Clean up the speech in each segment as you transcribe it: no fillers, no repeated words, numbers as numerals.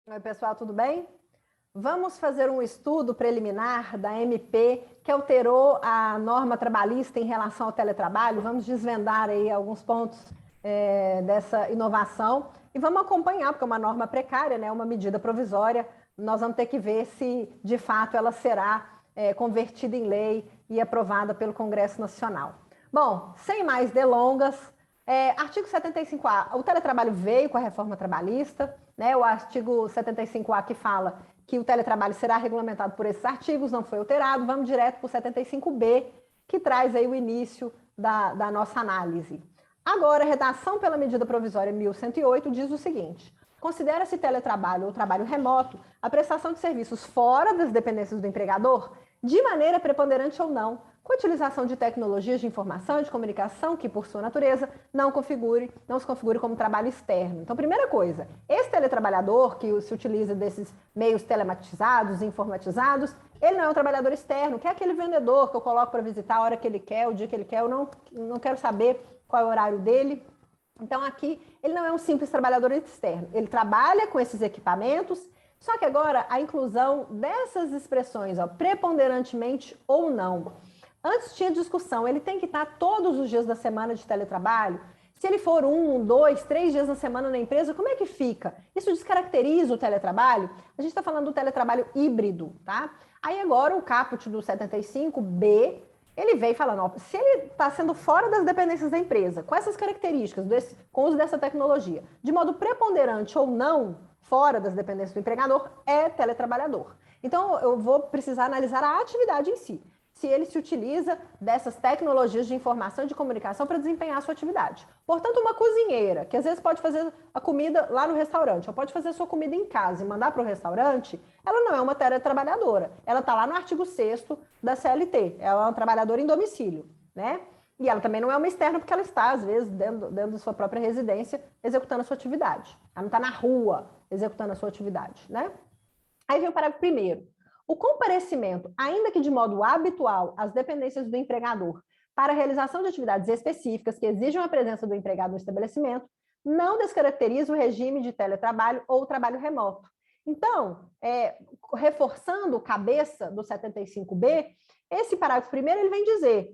Oi, pessoal, tudo bem? Vamos fazer um estudo preliminar da MP que alterou a norma trabalhista em relação ao teletrabalho. Vamos desvendar aí alguns pontos dessa inovação e vamos acompanhar, porque é uma norma precária, né? Uma medida provisória. Nós vamos ter que ver se, de fato, ela será convertida em lei e aprovada pelo Congresso Nacional. Bom, sem mais delongas, artigo 75A, o teletrabalho veio com a reforma trabalhista, né? O artigo 75A que fala que o teletrabalho será regulamentado por esses artigos, não foi alterado. Vamos direto para o 75B, que traz aí o início da nossa análise. Agora, a redação pela medida provisória 1108 diz o seguinte: considera-se teletrabalho ou trabalho remoto a prestação de serviços fora das dependências do empregador, de maneira preponderante ou não, com a utilização de tecnologias de informação e de comunicação que, por sua natureza, não se configure como trabalho externo. Então, primeira coisa, esse teletrabalhador que se utiliza desses meios telematizados, informatizados, ele não é um trabalhador externo, que é aquele vendedor que eu coloco para visitar a hora que ele quer, o dia que ele quer, eu não quero saber qual é o horário dele. Então, aqui, ele não é um simples trabalhador externo, ele trabalha com esses equipamentos. Só que agora, a inclusão dessas expressões, preponderantemente ou não. Antes tinha discussão, ele tem que estar todos os dias da semana de teletrabalho? Se ele for 1, 2, 3 dias na semana na empresa, como é que fica? Isso descaracteriza o teletrabalho? A gente está falando do teletrabalho híbrido, tá? Aí agora o caput do 75B, ele veio falando, se ele está sendo fora das dependências da empresa, com essas características, com o uso dessa tecnologia, de modo preponderante ou não, fora das dependências do empregador, é teletrabalhador. Então, eu vou precisar analisar a atividade em si. Se ele se utiliza dessas tecnologias de informação e de comunicação para desempenhar a sua atividade. Portanto, uma cozinheira, que às vezes pode fazer a comida lá no restaurante, ou pode fazer a sua comida em casa e mandar para o restaurante, ela não é uma teletrabalhadora. Ela está lá no artigo 6º da CLT. Ela é uma trabalhadora em domicílio, né? E ela também não é uma externa, porque ela está, às vezes, dentro da sua própria residência, executando a sua atividade. Ela não está na rua executando a sua atividade, né? Aí vem o parágrafo 1º. O comparecimento, ainda que de modo habitual, às dependências do empregador para a realização de atividades específicas que exijam a presença do empregado no estabelecimento, não descaracteriza o regime de teletrabalho ou trabalho remoto. Então, reforçando o cabeça do 75B, esse parágrafo 1º ele vem dizer,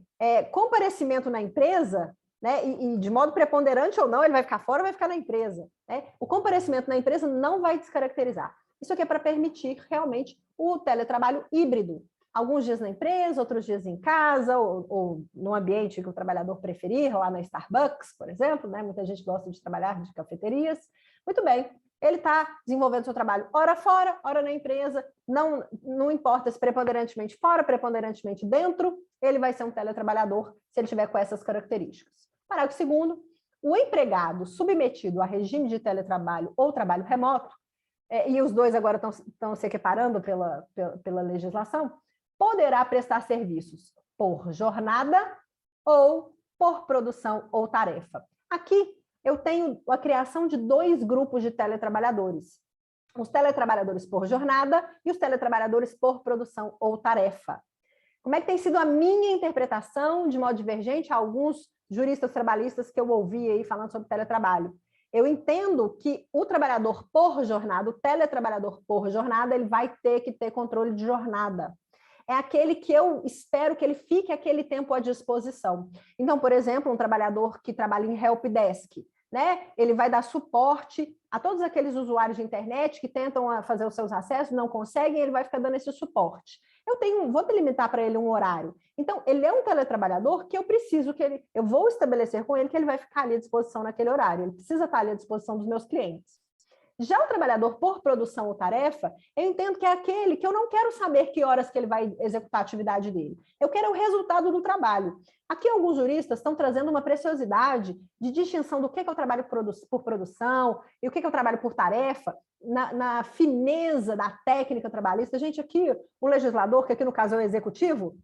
comparecimento na empresa, né, e de modo preponderante ou não, ele vai ficar fora ou vai ficar na empresa. Né? O comparecimento na empresa não vai descaracterizar. Isso aqui é para permitir realmente o teletrabalho híbrido. Alguns dias na empresa, outros dias em casa, ou no ambiente que o trabalhador preferir, lá na Starbucks, por exemplo, né? Muita gente gosta de trabalhar de cafeterias. Muito bem, ele está desenvolvendo seu trabalho ora fora, ora na empresa, não importa se preponderantemente fora, preponderantemente dentro, ele vai ser um teletrabalhador se ele tiver com essas características. Parágrafo 2º, o empregado submetido a regime de teletrabalho ou trabalho remoto, e os dois agora estão se equiparando pela legislação, poderá prestar serviços por jornada ou por produção ou tarefa. Aqui eu tenho a criação de 2 grupos de teletrabalhadores. Os teletrabalhadores por jornada e os teletrabalhadores por produção ou tarefa. Como é que tem sido a minha interpretação, de modo divergente, a alguns juristas trabalhistas que eu ouvi aí falando sobre teletrabalho? Eu entendo que o trabalhador por jornada, o teletrabalhador por jornada, ele vai ter que ter controle de jornada. É aquele que eu espero que ele fique aquele tempo à disposição. Então, por exemplo, um trabalhador que trabalha em helpdesk, né? Ele vai dar suporte a todos aqueles usuários de internet que tentam fazer os seus acessos, não conseguem, ele vai ficar dando esse suporte. Vou delimitar para ele um horário. Então, ele é um teletrabalhador que eu vou estabelecer com ele que ele vai ficar ali à disposição naquele horário. Ele precisa estar ali à disposição dos meus clientes. Já o trabalhador por produção ou tarefa, eu entendo que é aquele que eu não quero saber que horas que ele vai executar a atividade dele. Eu quero o resultado do trabalho. Aqui alguns juristas estão trazendo uma preciosidade de distinção do que é o trabalho por produção e o que é o trabalho por tarefa, na fineza da técnica trabalhista. Gente, aqui o legislador, que aqui no caso é o executivo,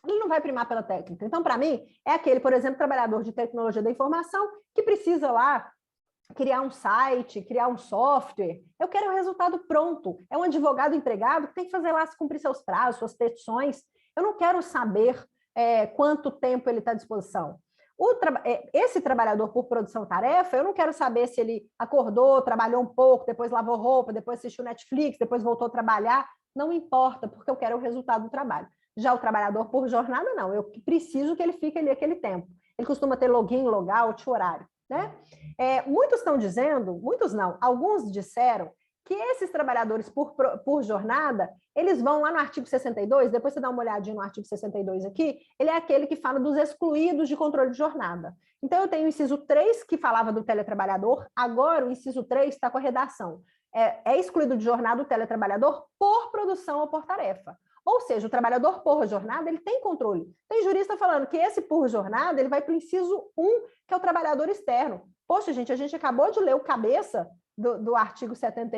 ele não vai primar pela técnica. Então, para mim, é aquele, por exemplo, trabalhador de tecnologia da informação que precisa lá criar um site, criar um software. Eu quero o resultado pronto. É um advogado empregado que tem que fazer lá cumprir seus prazos, suas petições. Eu não quero saber quanto tempo ele está à disposição. Esse trabalhador por produção-tarefa, eu não quero saber se ele acordou, trabalhou um pouco, depois lavou roupa, depois assistiu Netflix, depois voltou a trabalhar. Não importa, porque eu quero o resultado do trabalho. Já o trabalhador por jornada, não. Eu preciso que ele fique ali aquele tempo. Ele costuma ter login, logout, horário, né? Muitos estão dizendo, muitos não, alguns disseram que esses trabalhadores por jornada, eles vão lá no artigo 62, depois você dá uma olhadinha no artigo 62 aqui, ele é aquele que fala dos excluídos de controle de jornada. Então, eu tenho o inciso 3, que falava do teletrabalhador, agora o inciso 3 está com a redação. É excluído de jornada o teletrabalhador por produção ou por tarefa. Ou seja, o trabalhador por jornada, ele tem controle. Tem jurista falando que esse por jornada, ele vai para o inciso 1, que é o trabalhador externo. Poxa, gente, a gente acabou de ler o cabeça do artigo 70,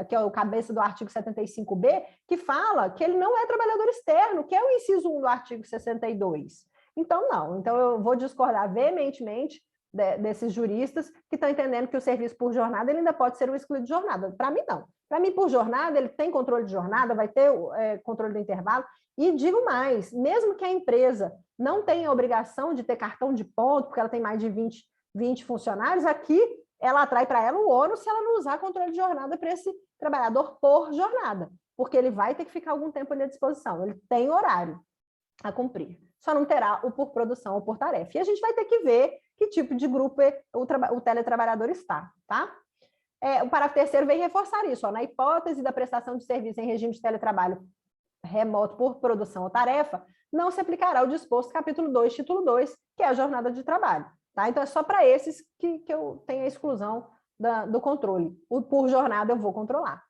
que é o cabeça do artigo 75B, que fala que ele não é trabalhador externo, que é o inciso 1 do artigo 62. Então, não. Então, eu vou discordar veementemente desses juristas que estão entendendo que o serviço por jornada ele ainda pode ser um excluído de jornada. Para mim, não. Para mim, por jornada, ele tem controle de jornada, vai ter controle do intervalo. E digo mais, mesmo que a empresa não tenha a obrigação de ter cartão de ponto, porque ela tem mais de 20 funcionários, aqui ela atrai para ela o ônus se ela não usar controle de jornada para esse trabalhador por jornada, porque ele vai ter que ficar algum tempo ali à disposição, ele tem horário a cumprir, só não terá o por produção ou por tarefa. E a gente vai ter que ver que tipo de grupo o teletrabalhador está, tá? O parágrafo 3º vem reforçar isso, ó, na hipótese da prestação de serviço em regime de teletrabalho remoto por produção ou tarefa, não se aplicará o disposto capítulo 2, título 2, que é a jornada de trabalho. Tá? Então, é só para esses que eu tenho a exclusão do controle. O por jornada eu vou controlar.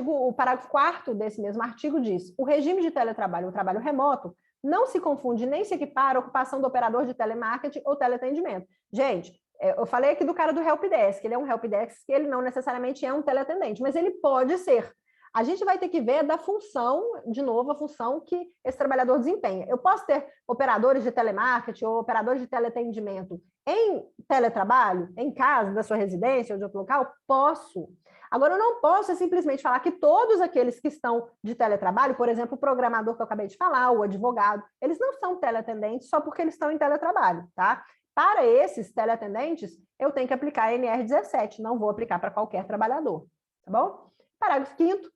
O parágrafo 4º desse mesmo artigo diz: o regime de teletrabalho, o trabalho remoto, não se confunde nem se equipara à ocupação do operador de telemarketing ou teleatendimento. Gente, eu falei aqui do cara do helpdesk, ele é um helpdesk que ele não necessariamente é um teleatendente, mas ele pode ser. A gente vai ter que ver da função, de novo, a função que esse trabalhador desempenha. Eu posso ter operadores de telemarketing ou operadores de teleatendimento em teletrabalho, em casa, da sua residência ou de outro local? Posso. Agora, eu não posso simplesmente falar que todos aqueles que estão de teletrabalho, por exemplo, o programador que eu acabei de falar, o advogado, eles não são teleatendentes só porque eles estão em teletrabalho, tá? Para esses teleatendentes, eu tenho que aplicar a NR17, não vou aplicar para qualquer trabalhador, tá bom? Parágrafo 5º.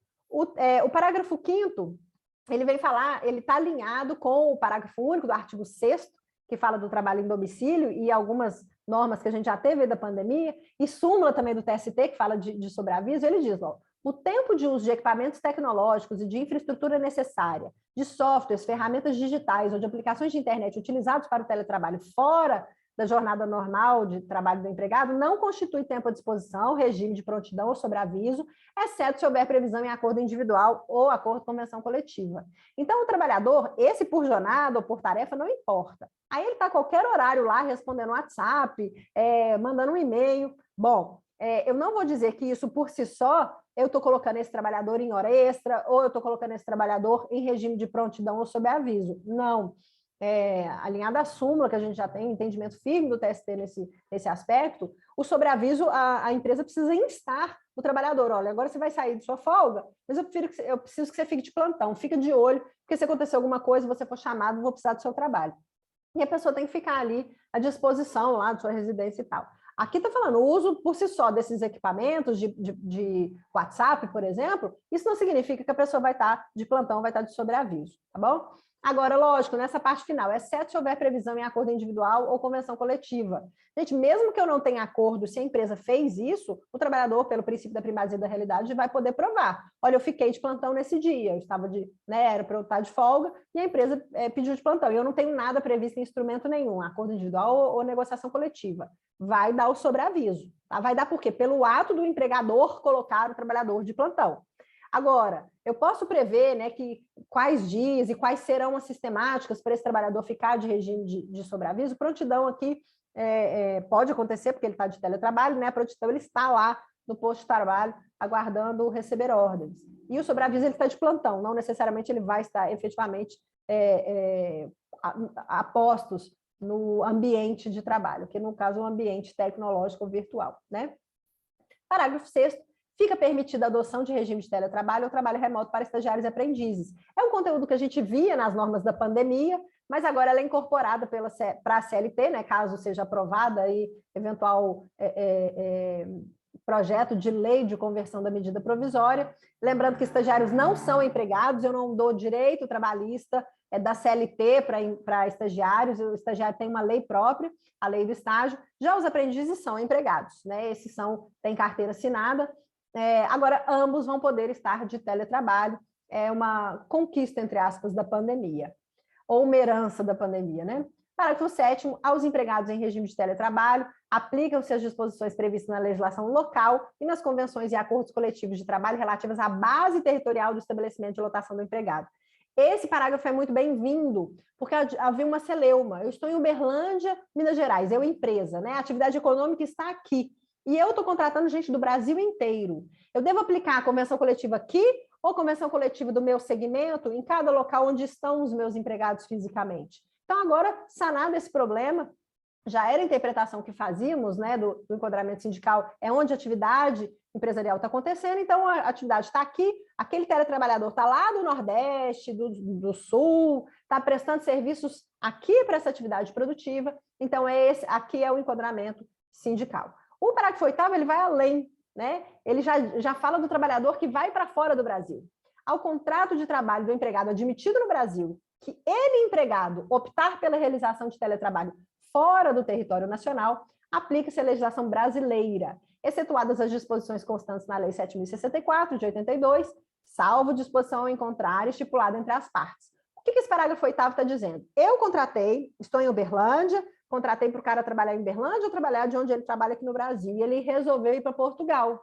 O parágrafo 5º, ele vem falar, ele está alinhado com o parágrafo único do artigo 6º, que fala do trabalho em domicílio, e algumas normas que a gente já teve da pandemia, e súmula também do TST, que fala de sobreaviso. Ele diz, ó, o tempo de uso de equipamentos tecnológicos e de infraestrutura necessária, de softwares, ferramentas digitais ou de aplicações de internet utilizados para o teletrabalho fora da jornada normal de trabalho do empregado, não constitui tempo à disposição, regime de prontidão ou sobreaviso, exceto se houver previsão em acordo individual ou acordo de convenção coletiva. Então, o trabalhador, esse por jornada ou por tarefa, não importa. Aí ele está a qualquer horário lá, respondendo um WhatsApp, mandando um e-mail. Bom, eu não vou dizer que isso por si só, eu estou colocando esse trabalhador em hora extra, ou eu estou colocando esse trabalhador em regime de prontidão ou sobreaviso. Não. Alinhado à súmula, que a gente já tem entendimento firme do TST nesse aspecto, o sobreaviso, a empresa precisa instar o trabalhador: olha, agora você vai sair de sua folga, mas eu preciso que você fique de plantão, fica de olho, porque se acontecer alguma coisa, você for chamado, vou precisar do seu trabalho. E a pessoa tem que ficar ali à disposição lá de sua residência e tal. Aqui está falando, o uso por si só desses equipamentos de WhatsApp, por exemplo, isso não significa que a pessoa vai estar de plantão, vai estar de sobreaviso, tá bom? Agora, lógico, nessa parte final, exceto se houver previsão em acordo individual ou convenção coletiva. Gente, mesmo que eu não tenha acordo, se a empresa fez isso, o trabalhador, pelo princípio da primazia da realidade, vai poder provar. Olha, eu fiquei de plantão nesse dia, eu estava era para eu estar de folga, e a empresa pediu de plantão, e eu não tenho nada previsto em instrumento nenhum, acordo individual ou negociação coletiva. Vai dar o sobreaviso. Tá? Vai dar por quê? Pelo ato do empregador colocar o trabalhador de plantão. Agora, eu posso prever, né, que quais dias e quais serão as sistemáticas para esse trabalhador ficar de regime de sobreaviso. Prontidão aqui pode acontecer, porque ele está de teletrabalho, né? A prontidão ele está lá no posto de trabalho, aguardando receber ordens. E o sobreaviso ele está de plantão, não necessariamente ele vai estar efetivamente a postos no ambiente de trabalho, que no caso é um ambiente tecnológico ou virtual, né? Parágrafo 6º. Fica permitida a adoção de regime de teletrabalho ou trabalho remoto para estagiários e aprendizes. É um conteúdo que a gente via nas normas da pandemia, mas agora ela é incorporada para a CLT, né, caso seja aprovada aí eventual projeto de lei de conversão da medida provisória. Lembrando que estagiários não são empregados, eu não dou direito trabalhista da CLT para estagiários, o estagiário tem uma lei própria, a lei do estágio, já os aprendizes são empregados, né? Esses têm carteira assinada, agora ambos vão poder estar de teletrabalho, é uma conquista, entre aspas, da pandemia, ou uma herança da pandemia, né? Parágrafo 7º, aos empregados em regime de teletrabalho, aplicam-se as disposições previstas na legislação local e nas convenções e acordos coletivos de trabalho relativas à base territorial do estabelecimento de lotação do empregado. Esse parágrafo é muito bem-vindo, porque havia uma celeuma. Eu estou em Uberlândia, Minas Gerais, eu empresa, né? A atividade econômica está aqui. E eu estou contratando gente do Brasil inteiro. Eu devo aplicar a convenção coletiva aqui ou convenção coletiva do meu segmento em cada local onde estão os meus empregados fisicamente? Então, agora, sanado esse problema, já era a interpretação que fazíamos, né, do enquadramento sindical, é onde a atividade empresarial está acontecendo, então a atividade está aqui, aquele teletrabalhador está lá do Nordeste, do Sul, está prestando serviços aqui para essa atividade produtiva, então aqui é o enquadramento sindical. O parágrafo 8º, ele vai além, né? Ele já fala do trabalhador que vai para fora do Brasil. Ao contrato de trabalho do empregado admitido no Brasil, que ele, empregado, optar pela realização de teletrabalho fora do território nacional, aplica-se a legislação brasileira, excetuadas as disposições constantes na Lei 7.064, de 82, salvo disposição em contrário estipulada entre as partes. O que esse parágrafo 8º está dizendo? Eu contratei, estou em Uberlândia, contratei para o cara trabalhar em Uberlândia ou trabalhar de onde ele trabalha aqui no Brasil, e ele resolveu ir para Portugal,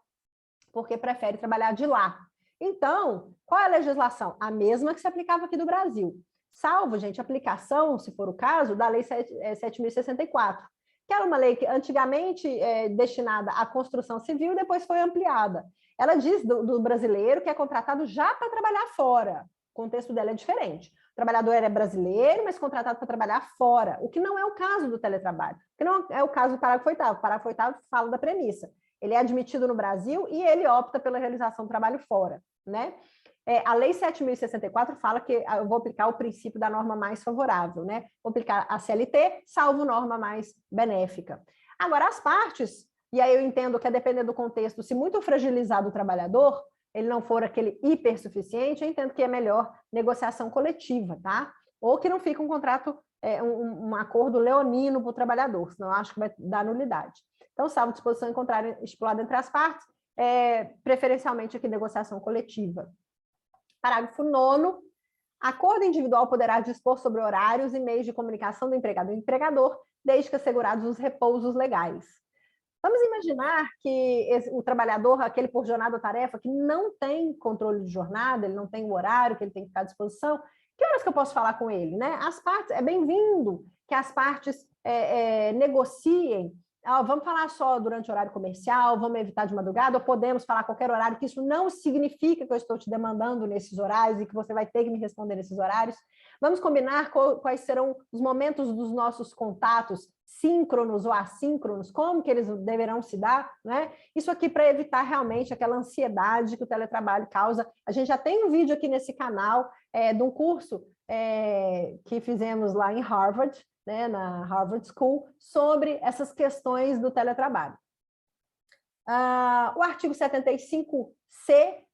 porque prefere trabalhar de lá. Então, qual é a legislação? A mesma que se aplicava aqui do Brasil. Salvo, gente, aplicação, se for o caso, da Lei 7.064, que era uma lei que antigamente destinada à construção civil e depois foi ampliada. Ela diz do brasileiro que é contratado já para trabalhar fora. O contexto dela é diferente. O trabalhador é brasileiro, mas contratado para trabalhar fora, o que não é o caso do teletrabalho, o que não é o caso do parágrafo 8º. O parágrafo 8º fala da premissa. Ele é admitido no Brasil e ele opta pela realização do trabalho fora, né? A Lei 7.064 fala que eu vou aplicar o princípio da norma mais favorável, né? Vou aplicar a CLT, salvo norma mais benéfica. Agora, as partes, e aí eu entendo que a depender do contexto, se muito fragilizado o trabalhador, ele não for aquele hipersuficiente, eu entendo que é melhor negociação coletiva, tá? Ou que não fique um contrato, um acordo leonino para o trabalhador, senão eu acho que vai dar nulidade. Então, salvo disposição em contrário estipulada entre as partes, preferencialmente aqui negociação coletiva. Parágrafo 9º, acordo individual poderá dispor sobre horários e meios de comunicação do empregado e do empregador, desde que assegurados os repousos legais. Vamos imaginar que o trabalhador, aquele por jornada ou tarefa, que não tem controle de jornada, ele não tem o horário que ele tem que ficar à disposição, que horas que eu posso falar com ele, né? As partes, é bem-vindo que as partes negociem. Vamos falar só durante o horário comercial, vamos evitar de madrugada, ou podemos falar a qualquer horário, que isso não significa que eu estou te demandando nesses horários e que você vai ter que me responder nesses horários. Vamos combinar quais serão os momentos dos nossos contatos, síncronos ou assíncronos, como que eles deverão se dar, né? Isso aqui para evitar realmente aquela ansiedade que o teletrabalho causa. A gente já tem um vídeo aqui nesse canal de um curso que fizemos lá em Harvard, né, na Harvard School, sobre essas questões do teletrabalho. O artigo 75C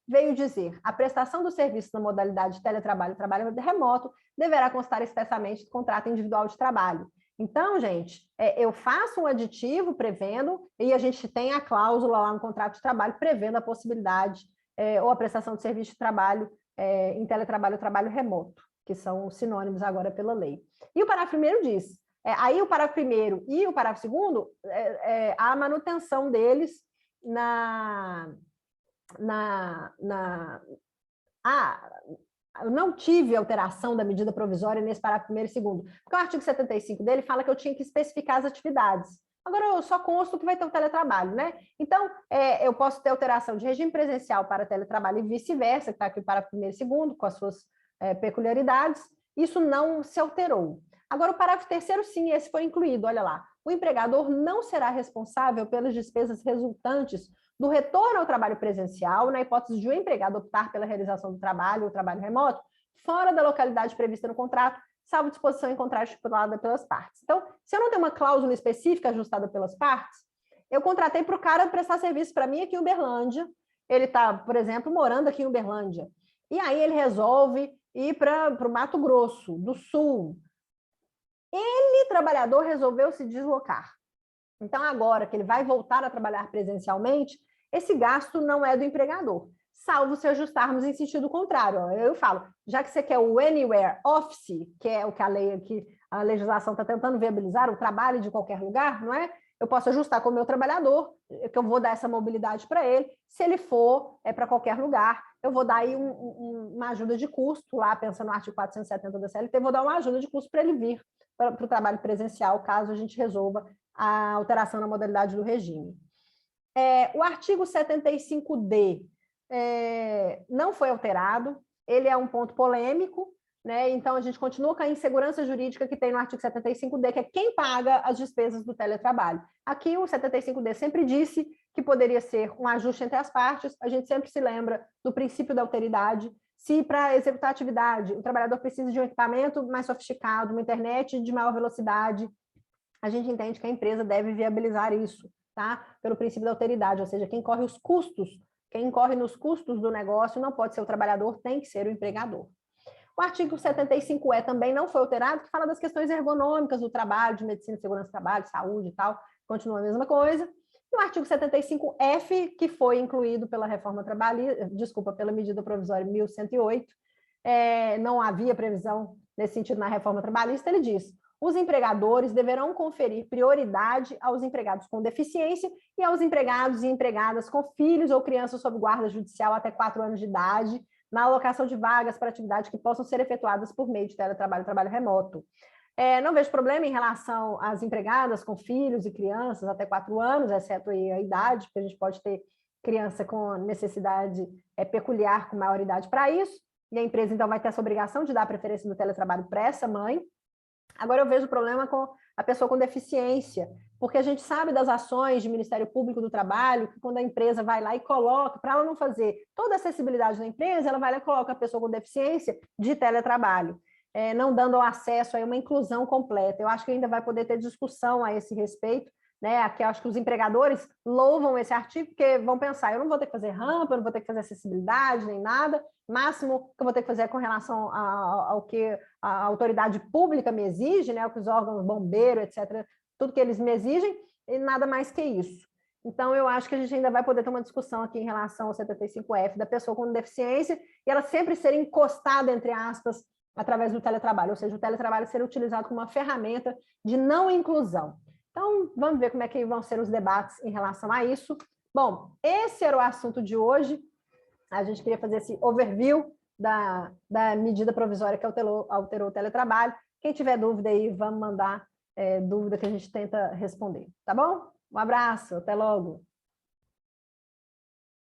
veio dizer: a prestação do serviço na modalidade de teletrabalho e trabalho remoto deverá constar expressamente do contrato individual de trabalho. Então, gente, eu faço um aditivo prevendo, e a gente tem a cláusula lá no contrato de trabalho prevendo a possibilidade ou a prestação de serviço de trabalho em teletrabalho ou trabalho remoto, que são sinônimos agora pela lei. E o parágrafo 1º diz, aí o parágrafo 1º e o parágrafo 2º, a manutenção deles eu não tive alteração da medida provisória nesse parágrafo 1º e 2º, porque o artigo 75 dele fala que eu tinha que especificar as atividades. Agora, eu só consto que vai ter o teletrabalho, né? Então, eu posso ter alteração de regime presencial para teletrabalho e vice-versa, que está aqui para o 1º e 2º, com as suas peculiaridades. Isso não se alterou. Agora, o parágrafo 3º, sim, esse foi incluído, olha lá. O empregador não será responsável pelas despesas resultantes do retorno ao trabalho presencial, na hipótese de o empregado optar pela realização do trabalho ou trabalho remoto, fora da localidade prevista no contrato, salvo disposição em contrato estipulada pelas partes. Então, se eu não tenho uma cláusula específica ajustada pelas partes, eu contratei para o cara prestar serviço para mim aqui em Uberlândia. Ele está, por exemplo, morando aqui em Uberlândia. E aí ele resolve ir para o Mato Grosso do Sul. Ele, trabalhador, resolveu se deslocar. Então, agora que ele vai voltar a trabalhar presencialmente, esse gasto não é do empregador, salvo se ajustarmos em sentido contrário. Eu falo, já que você quer o Anywhere Office, que é o que a legislação está tentando viabilizar, o trabalho de qualquer lugar, não é? Eu posso ajustar com o meu trabalhador, que eu vou dar essa mobilidade para ele. Se ele for para qualquer lugar, eu vou dar aí uma ajuda de custo, lá pensando no artigo 470 da CLT, vou dar uma ajuda de custo para ele vir para o trabalho presencial, caso a gente resolva a alteração na modalidade do regime. O artigo 75D não foi alterado, ele é um ponto polêmico, né? Então a gente continua com a insegurança jurídica que tem no artigo 75D, que é quem paga as despesas do teletrabalho. Aqui o 75D sempre disse que poderia ser um ajuste entre as partes, a gente sempre se lembra do princípio da alteridade. Se para executar a atividade o trabalhador precisa de um equipamento mais sofisticado, uma internet de maior velocidade, a gente entende que a empresa deve viabilizar isso, tá? Pelo princípio da alteridade, ou seja, quem corre os custos, quem incorre nos custos do negócio não pode ser o trabalhador, tem que ser o empregador. O artigo 75E também não foi alterado, que fala das questões ergonômicas do trabalho, de medicina, segurança do trabalho, saúde e tal, continua a mesma coisa. E o artigo 75F, que foi incluído pela reforma trabalhista, pela medida provisória 1108, não havia previsão nesse sentido na reforma trabalhista, ele diz: os empregadores deverão conferir prioridade aos empregados com deficiência e aos empregados e empregadas com filhos ou crianças sob guarda judicial até 4 anos de idade, na alocação de vagas para atividades que possam ser efetuadas por meio de teletrabalho e trabalho remoto. Não vejo problema em relação às empregadas com filhos e crianças até 4 anos, exceto aí a idade, porque a gente pode ter criança com necessidade peculiar, com maior idade para isso, e a empresa então vai ter essa obrigação de dar a preferência do teletrabalho para essa mãe. Agora eu vejo problema com a pessoa com deficiência, porque a gente sabe das ações do Ministério Público do Trabalho, que quando a empresa vai lá e coloca, para ela não fazer toda a acessibilidade da empresa, ela vai lá e coloca a pessoa com deficiência de teletrabalho, não dando acesso a uma inclusão completa. Eu acho que ainda vai poder ter discussão a esse respeito, né? Aqui eu acho que os empregadores louvam esse artigo, porque vão pensar, eu não vou ter que fazer rampa, eu não vou ter que fazer acessibilidade, nem nada, máximo que eu vou ter que fazer é com relação ao que a autoridade pública me exige, né? O que os órgãos, bombeiro, etc., tudo que eles me exigem, e nada mais que isso. Então, eu acho que a gente ainda vai poder ter uma discussão aqui em relação ao 75F da pessoa com deficiência, e ela sempre ser encostada, entre aspas, através do teletrabalho, ou seja, o teletrabalho ser utilizado como uma ferramenta de não inclusão. Então, vamos ver como é que vão ser os debates em relação a isso. Bom, esse era o assunto de hoje. A gente queria fazer esse overview da medida provisória que alterou o teletrabalho. Quem tiver dúvida aí, vamos mandar dúvida que a gente tenta responder, tá bom? Um abraço, até logo.